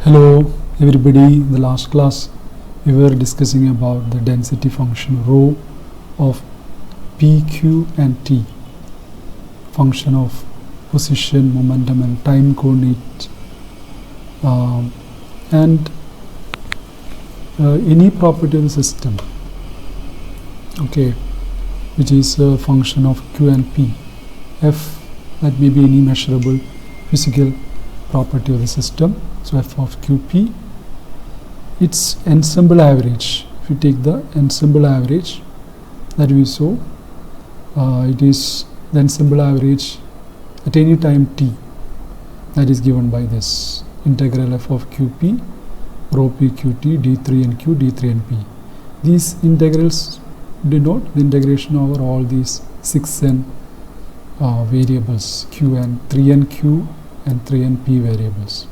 Hello everybody, in the last class we were discussing about the density function rho of p, q and t, function of position, momentum and time coordinate, and any property of the system, okay, which is a function of q and p. F, that may be any measurable physical property of the system. So f of qp, its ensemble average. If you take the ensemble average that we saw, it is the ensemble average at any time t, that is given by this integral f of qp rho p qt d3 and q d3 and p. These integrals denote the integration over all these 6n variables, q and 3n q and 3n p variables.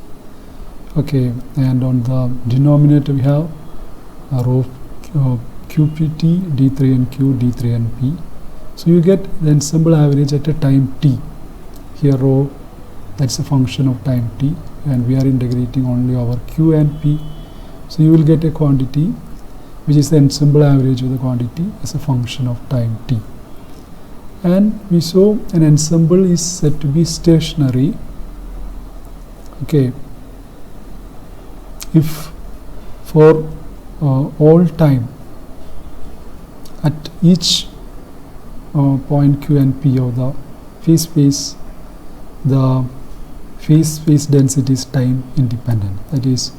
Okay, and on the denominator we have rho qpt d3 and q d3 and p. So you get the ensemble average at a time t. Here rho, that's a function of time t, and we are integrating only over q and p. So you will get a quantity which is the ensemble average of the quantity as a function of time t. And we saw an ensemble is said to be stationary, okay, if for all time at each point q and p of the phase space, the phase space density is time independent. That is,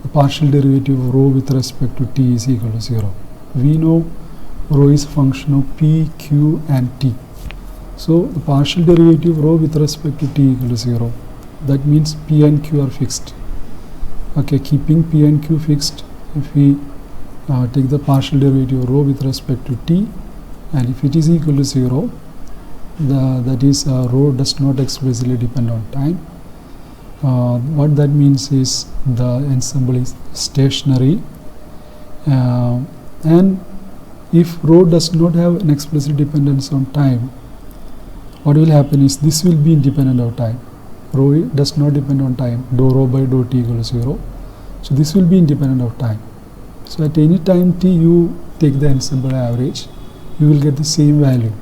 the partial derivative of rho with respect to t is equal to 0. We know rho is a function of p, q and t. So the partial derivative of rho with respect to t equal to 0. That means p and q are fixed. Okay, keeping p and q fixed, if we take the partial derivative of rho with respect to t, and if it is equal to 0, that is rho does not explicitly depend on time. What that means is the ensemble is stationary, and if rho does not have an explicit dependence on time, what will happen is this will be independent of time. Rho does not depend on time, dou rho by dou t equal to 0. So this will be independent of time. So at any time t you take the ensemble average, you will get the same value.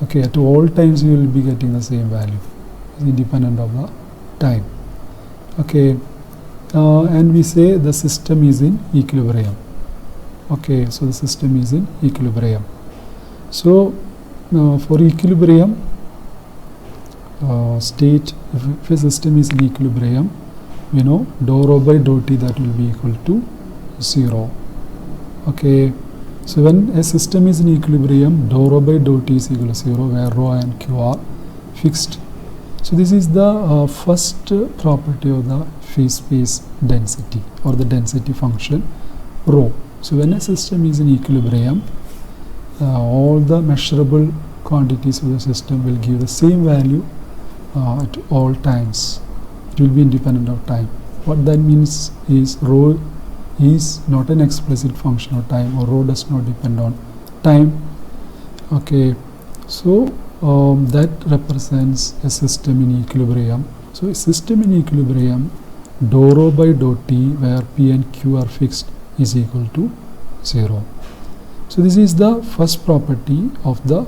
Okay, at all times you will be getting the same value, independent of the time. Okay, and we say the system is in equilibrium. Okay, so the system is in equilibrium. So for equilibrium state, if a system is in equilibrium, we know dou rho by dou t, that will be equal to 0. Okay, so when a system is in equilibrium, dou rho by dou t is equal to 0, where rho and q are fixed. So this is the first property of the phase space density, or the density function rho. So when a system is in equilibrium, all the measurable quantities of the system will give the same value at all times. It will be independent of time. What that means is rho is not an explicit function of time, or rho does not depend on time. Okay, so that represents a system in equilibrium. So a system in equilibrium, dou rho by dou t, where p and q are fixed, is equal to 0. So this is the first property of the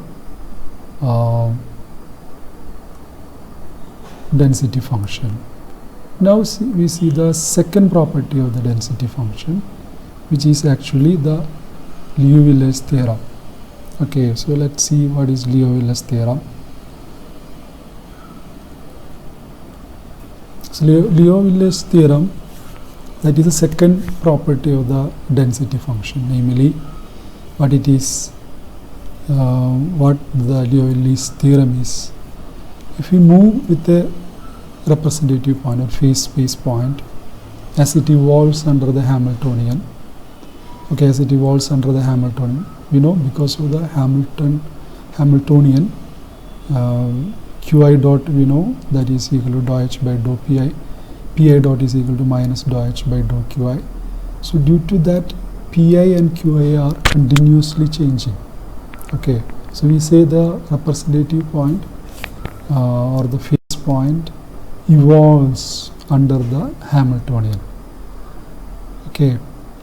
density function. Now we see the second property of the density function, which is actually the Liouville's theorem. Okay, so let's see what is Liouville's theorem. So Liouville's theorem, that is the second property of the density function, namely what it is, what the Liouville's theorem is. If we move with a representative point or phase space point, as it evolves under the Hamiltonian, okay, as it evolves under the Hamiltonian, we know because of the Hamiltonian, qi dot, we know that is equal to dou h by dou pi, pi dot is equal to minus dou h by dou qi. So due to that, pi and qi are continuously changing. Okay, so we say the representative point or the phase point evolves under the Hamiltonian. Okay,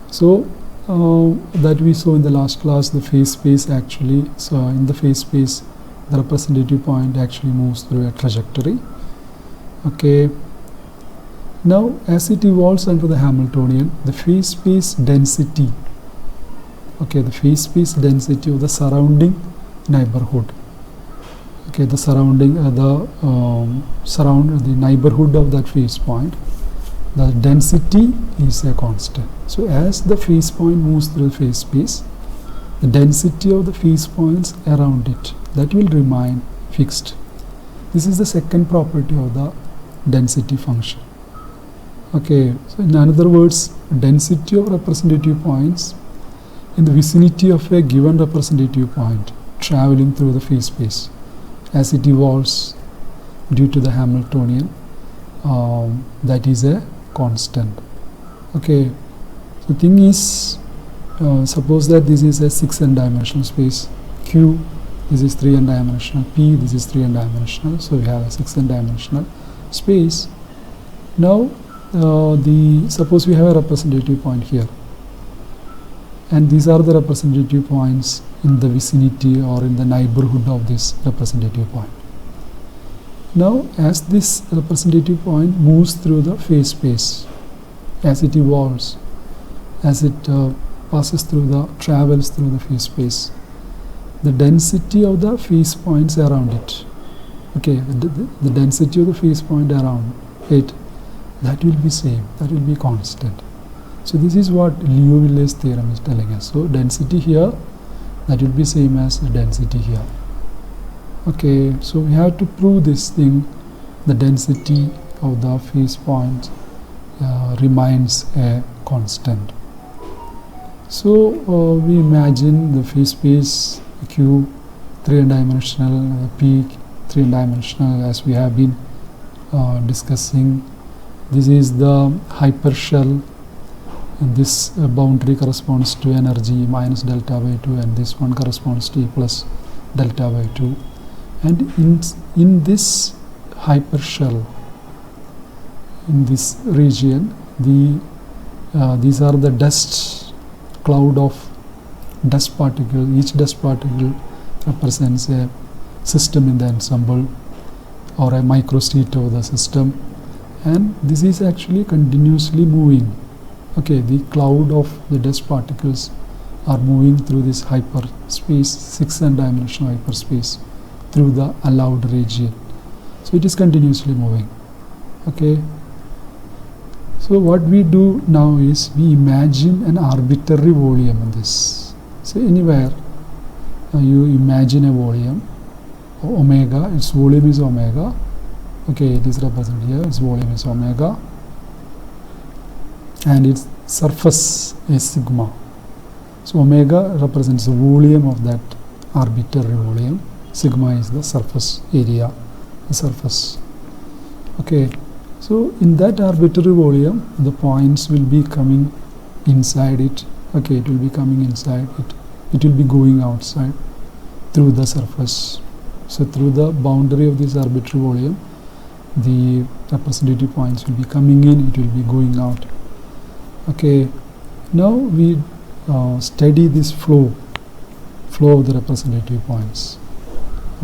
so that we saw in the last class, the phase space actually, so in the phase space the representative point actually moves through a trajectory. Okay, now as it evolves under the Hamiltonian, the phase space density, okay, the phase space density of the surrounding neighborhood, okay, the surrounding the neighborhood of that phase point, the density is a constant. So as the phase point moves through the phase space, the density of the phase points around it, that will remain fixed. This is the second property of the density function. Okay, so in other words, density of representative points in the vicinity of a given representative point traveling through the phase space as it evolves due to the Hamiltonian, that is a constant. Okay, the thing is, suppose that this is a 6n dimensional space, Q, this is 3n dimensional, P, this is 3n dimensional, so we have a 6n dimensional space. Now suppose we have a representative point here, and these are the representative points in the vicinity or in the neighborhood of this representative point. Now as this representative point moves through the phase space, as it evolves, as it travels through the phase space, the density of the phase points around it, okay, the density of the phase point around it, that will be same, that will be constant. So this is what Liouville's theorem is telling us. So density here, that will be same as the density here. Okay, so we have to prove this thing, the density of the phase point remains a constant. So we imagine the phase space Q 3n dimensional, P 3n dimensional, as we have been discussing. This is the hypershell, and this boundary corresponds to energy minus delta by 2, and this one corresponds to E plus delta by 2. And in this hypershell, in this region, these are the dust cloud of dust particle. Each dust particle represents a system in the ensemble or a microstate of the system, and this is actually continuously moving. Okay, the cloud of the dust particles are moving through this hyperspace, 6n dimensional hyperspace, through the allowed region. So it is continuously moving. Okay, so what we do now is we imagine an arbitrary volume in this. So anywhere you imagine a volume omega, its volume is omega. Okay, it is represented here, its volume is omega, and its surface is sigma. So omega represents the volume of that arbitrary volume, sigma is the surface area, the surface. Okay, so in that arbitrary volume, the points will be coming inside it. Okay, it will be coming inside it, it will be going outside through the surface. So through the boundary of this arbitrary volume, the representative points will be coming in, it will be going out. Okay, now we study this flow of the representative points.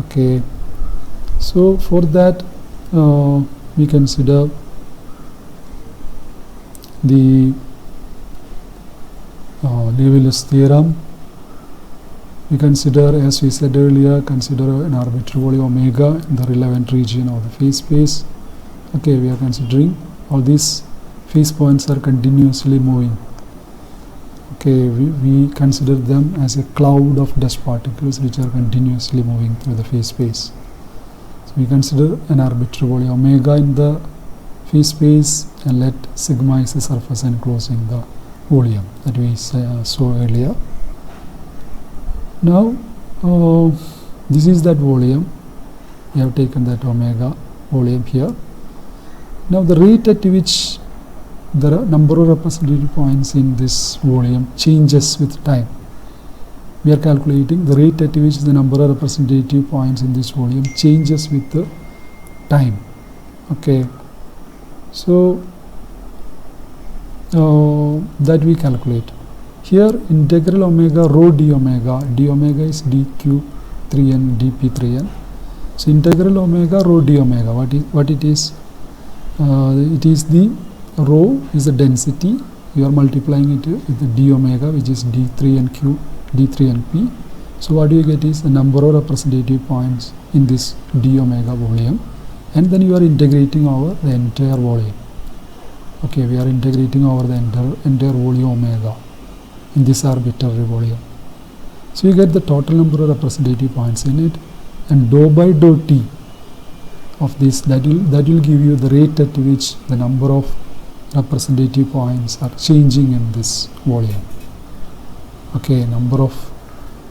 Okay, so for that we consider the Liouville's theorem. We consider, as we said earlier, consider an arbitrary volume omega in the relevant region of the phase space. Okay, we are considering all these phase points are continuously moving. Okay, we consider them as a cloud of dust particles which are continuously moving through the phase space. So we consider an arbitrary volume omega in the phase space, and let sigma is the surface enclosing the volume that we saw earlier. Now this is that volume, we have taken that omega volume here. Now the rate at which the number of representative points in this volume changes with time. We are calculating the rate at which the number of representative points in this volume changes with the time. Okay, So that we calculate. Here integral omega rho d omega is dq3n dp3n. So integral omega rho d omega, what it is? It is the rho is the density. You are multiplying it with the d omega, which is d3nq d3np. So what you get is the number of representative points in this d omega volume, and then you are integrating over the entire volume. Okay, we are integrating over the entire volume omega in this arbitrary volume. So you get the total number of representative points in it, and dou by dou t of this, that will give you the rate at which the number of representative points are changing in this volume. Okay, number of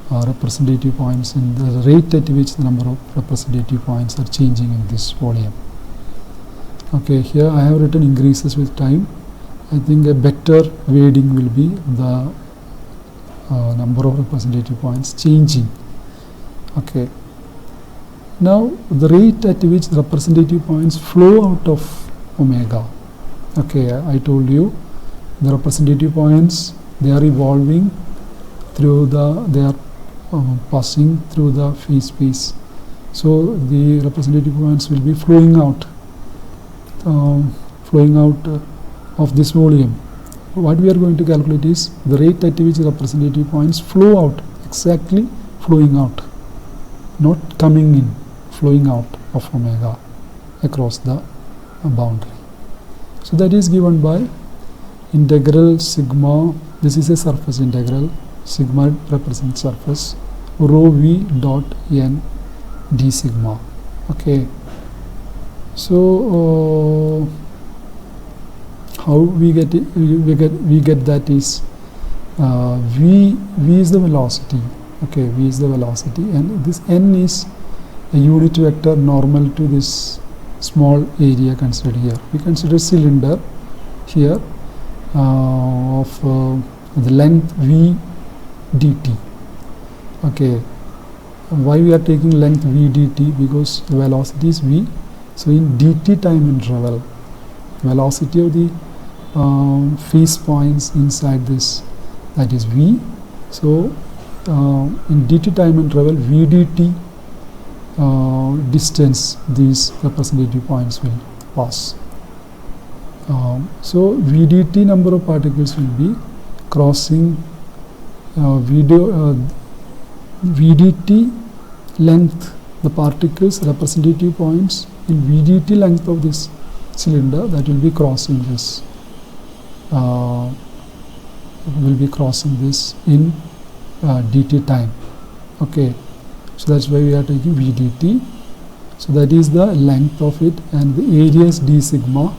representative points in the rate at which the number of representative points are changing in this volume. Okay, here I have written increases with time. I think a better wording will be the number of representative points changing. Okay. Now the rate at which the representative points flow out of omega. Okay, I told you the representative points, they are evolving through they are passing through the phase space. So the representative points will be flowing out of this volume. What we are going to calculate is the rate at which the representative points flow out, exactly flowing out, not coming in, flowing out of omega across the boundary. So that is given by integral sigma. This is a surface integral. Sigma represents surface, rho v dot n d sigma. Okay. So how we get it? We get that is v is the velocity. Okay, v is the velocity, and this n is a unit vector normal to this small area considered here. We consider cylinder here of the length v dt. Okay, why we are taking length v dt? Because the velocity is v. So in dt time interval, velocity of the phase points inside this, that is v. So in dt time interval, v dt distance these representative points will pass. So v dt number of particles will be crossing v dt length, the particles representative points in v dt length of this cylinder, that will be crossing this in dt time. Okay, so that's why we are taking v dt. So that is the length of it, and the area is d sigma,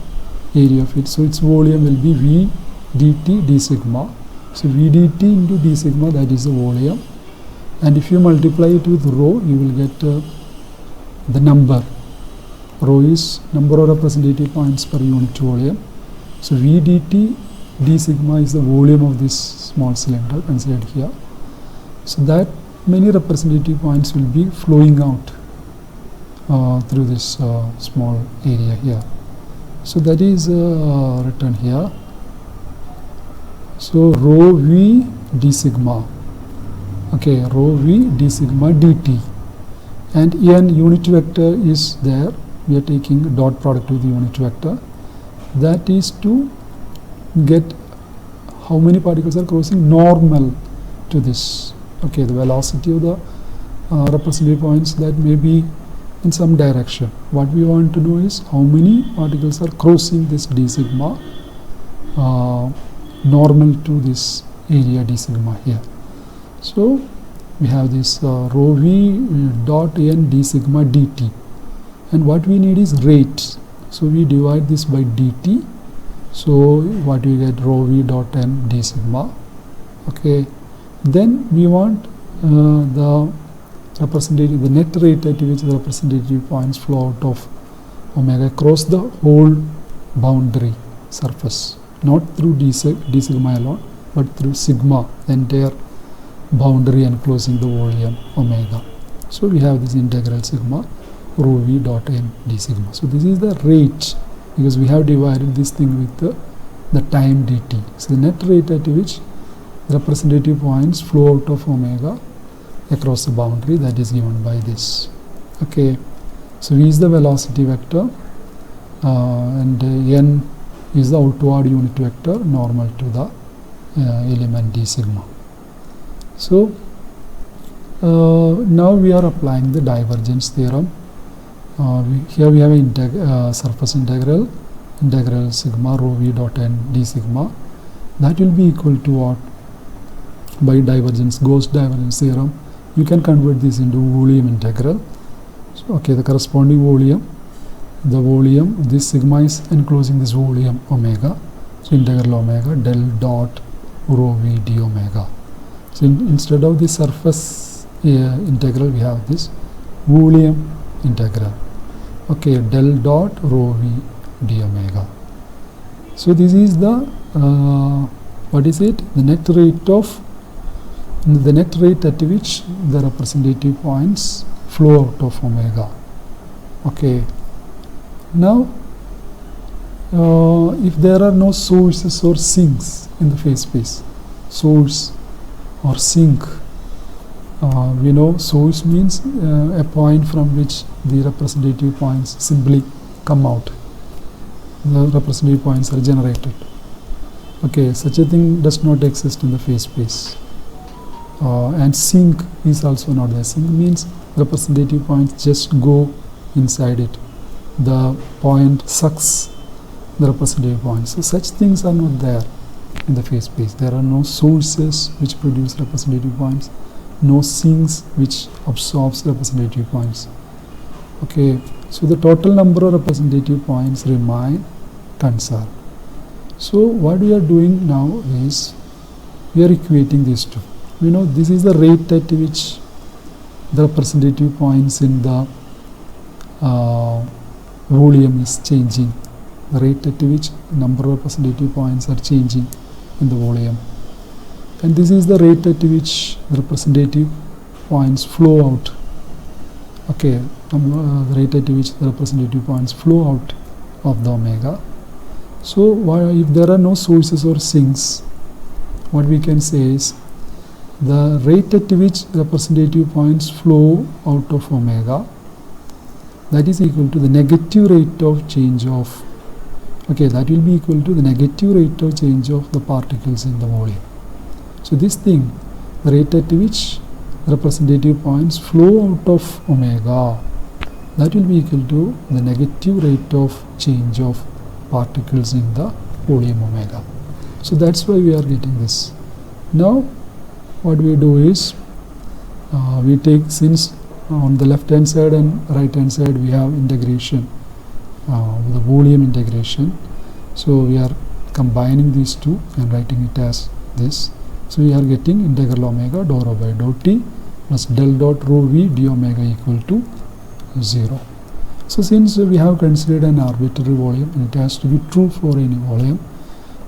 area of it. So its volume will be v dt d sigma. So v dt into d sigma, that is the volume, and if you multiply it with rho, you will get the number. Rho is number of representative points per unit volume. So v dt d sigma is the volume of this small cylinder considered here. So that many representative points will be flowing out through this small area here. So that is written here. So rho v d sigma. Okay, rho v d sigma dt, and n unit vector is there. We are taking dot product with the unit vector. That is to get how many particles are crossing normal to this. Okay, the velocity of the representative points, that may be in some direction. What we want to know is how many particles are crossing this d sigma normal to this area d sigma here. So we have this rho v dot n d sigma dt, and what we need is rate. So we divide this by dt. So what we get, rho v dot n d sigma. Okay, then we want the representative, the net rate at which the representative points flow out of omega across the whole boundary surface, not through d sigma alone, but through sigma, the entire boundary enclosing the volume omega. So we have this integral sigma rho v dot n d sigma. So this is the rate because we have divided this thing with the time dt. So the net rate at which the representative points flow out of omega across the boundary, that is given by this. Okay, so V is the velocity vector, and n is the outward unit vector normal to the element d sigma. So now we are applying the divergence theorem. Here we have a surface integral sigma rho v dot n d sigma, that will be equal to what? By divergence, Gauss divergence theorem, you can convert this into volume integral. So, okay, the corresponding volume, this sigma is enclosing this volume omega, so integral omega del dot rho v d omega. So instead of the surface integral, we have this volume integral. Okay, del dot rho v d omega. So this is the what is it? The net rate at which the representative points flow out of omega. Okay. Now, if there are no sources or sinks in the phase space, source or sink, we know source means a point from which the representative points simply come out. The representative points are generated. Okay, such a thing does not exist in the phase space. And sink is also not there. Sink means representative points just go inside it. The point sucks the representative points. So such things are not there in the phase space. There are no sources which produce representative points, no sinks which absorbs representative points. Okay, so the total number of representative points remain conserved. So what we are doing now is we are equating these two. We know this is the rate at which the representative points in the volume is changing, the rate at which number of representative points are changing in the volume, and this is the rate at which the representative points flow out. Okay, the rate at which the representative points flow out of the omega. So if there are no sources or sinks, what we can say is the rate at which representative points flow out of omega, that is equal to the negative rate of change of, okay, that will be equal to the negative rate of change of the particles in the volume. So this thing, the rate at which representative points flow out of omega, that will be equal to the negative rate of change of particles in the volume omega. So that's why we are getting this. Now what we do is we take, since on the left hand side and right hand side we have integration, the volume integration, so we are combining these two and writing it as this. So we are getting integral omega dou rho by dou t plus del dot rho v d omega equal to 0. So since we have considered an arbitrary volume and it has to be true for any volume,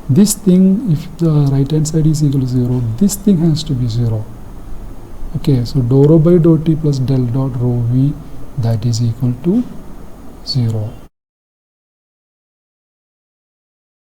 this thing, if the right hand side is equal to 0, this thing has to be 0. Okay, so dou rho by dou t plus del dot rho v, that is equal to 0.